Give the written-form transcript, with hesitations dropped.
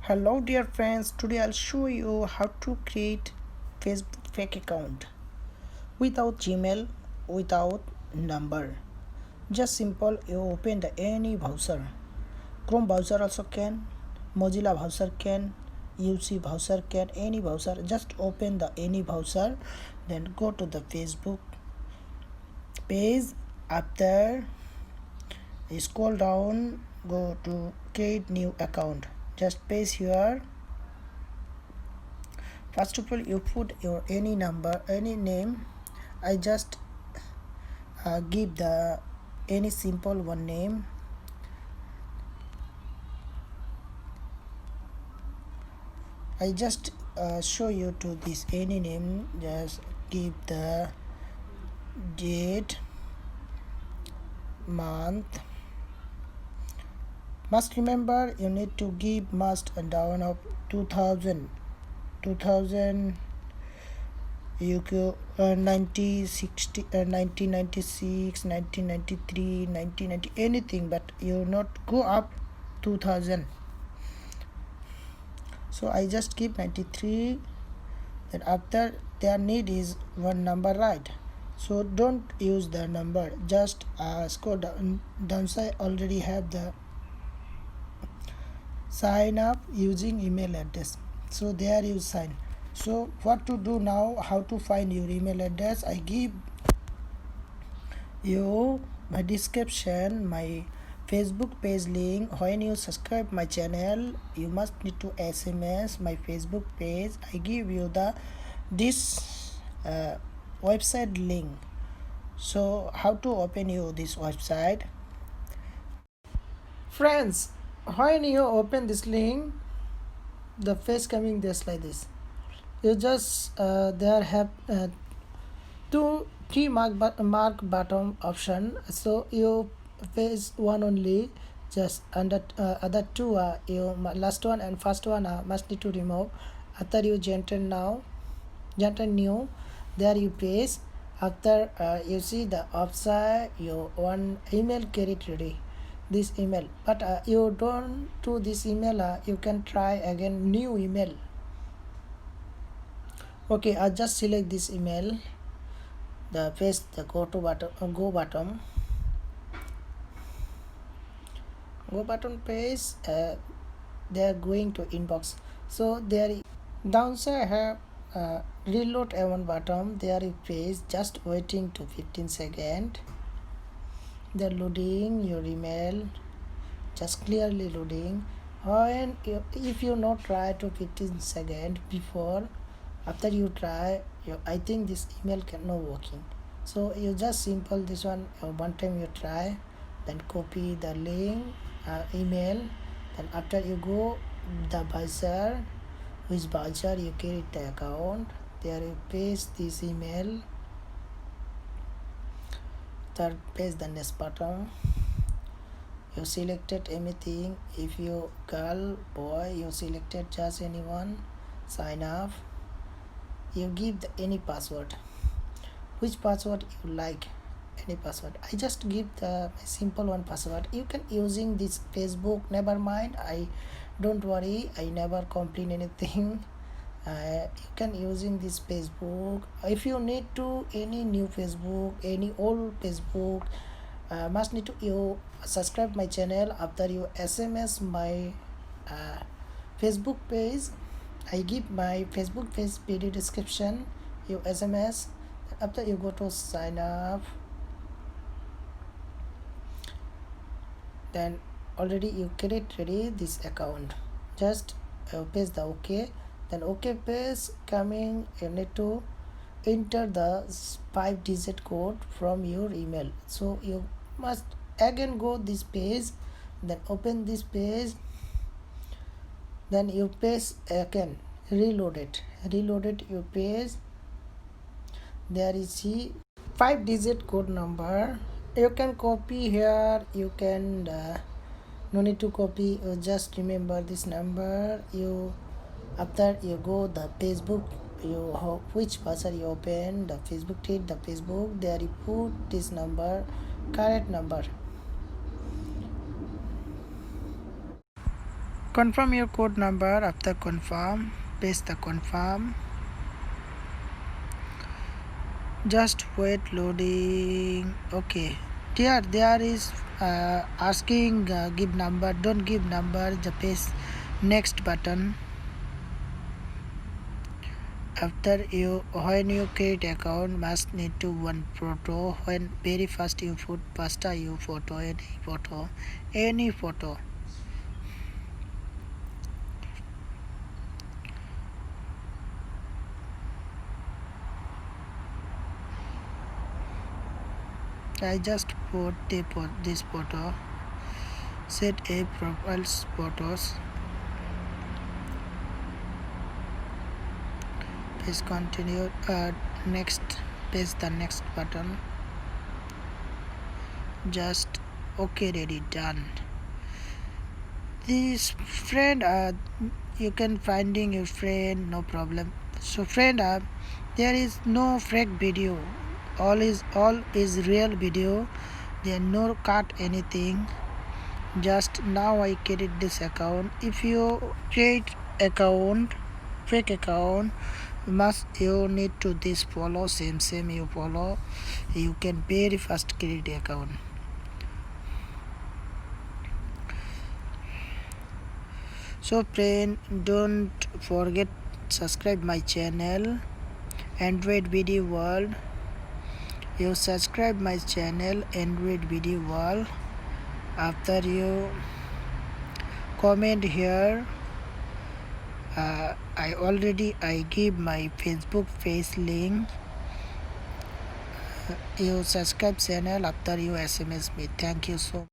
Hello dear friends, today I'll show you how to create Facebook fake account without Gmail, without number. Just simple, you open the any browser. Chrome browser also can, Mozilla browser can, UC browser can, any browser. Just open the any browser, then go to the Facebook page. After scroll down, go to create new account. Just paste here. First of all, you put your any number, any name. I just give the any simple one name. I just show you to this any name. Just give the date, month. Must remember you need to give must down of 2000 you go 1960 1996 1993 1990 anything, but you not go up 2000. So I just keep 93. Then after their need is one number, right? So don't use the number, just scroll down. Downside already have the sign up using email address, so there you sign. So what to do now, how to find your email address? I give you my description, my Facebook page link. When you subscribe my channel, you must need to SMS my Facebook page. I give you the this website link. So how to open you this website? Friends, when you open this link, the face coming just like this. You just there have two three mark bottom option. So you face one only, just under other two you last one and first one must need to remove. After you generate new, there you paste. After you see the upside, you one email get ready, this email, but you don't do this email, you can try again new email. Okay, I just select this email, the paste the go button page. They are going to inbox. So there downside I have reload one button, there is page just waiting to 15 seconds. They're loading your email, just clearly loading. When if you not try to 15 seconds before, after you try, I think this email cannot working. So you just simple this one time you try, then copy the link email. Then after you go the browser, which browser you create the account, there you paste this email. Third paste the next button. You selected anything. If you girl, boy, you selected just anyone. Sign up. You give any password, which password you like, any password. I just give the simple one password. You can using this Facebook, never mind, I don't worry, I never complain anything. You can using this Facebook. If you need to any new Facebook, any old Facebook, must need to you subscribe my channel. After you SMS my Facebook page, I give my Facebook page video description, you SMS. After you go to sign up, then already you create ready this account. Just paste the OK. Then OK page coming, you need to enter the 5-digit code from your email. So you must again go this page, then open this page, then you paste again, reload it your page. There is the 5-digit code number. You can copy here, you can no need to copy, you just remember this number. You after you go the Facebook, you which browser you open the Facebook, take the Facebook, there you put this number, correct number. Confirm your code number. After confirm, paste the confirm. Just wait, loading. Okay, here there is asking give number. Don't give number, the paste next button. After when you create account, must need to one photo. When very first you put pasta, you photo, any photo. I just put this photo. Set a profiles photos. Please continue. Next, press the next button. Just okay, ready, done. This friend, you can finding your friend, no problem. So friend, there is no fake video. All is real video. There no cut anything. Just now I create this account. If you create account, fake account, you need to this follow same you follow. You can very fast create account. So friend, don't forget subscribe my channel Android Video World. You subscribe my channel Android Video World. After you comment here, I give my Facebook face link. You subscribe channel. After you SMS me. Thank you so much.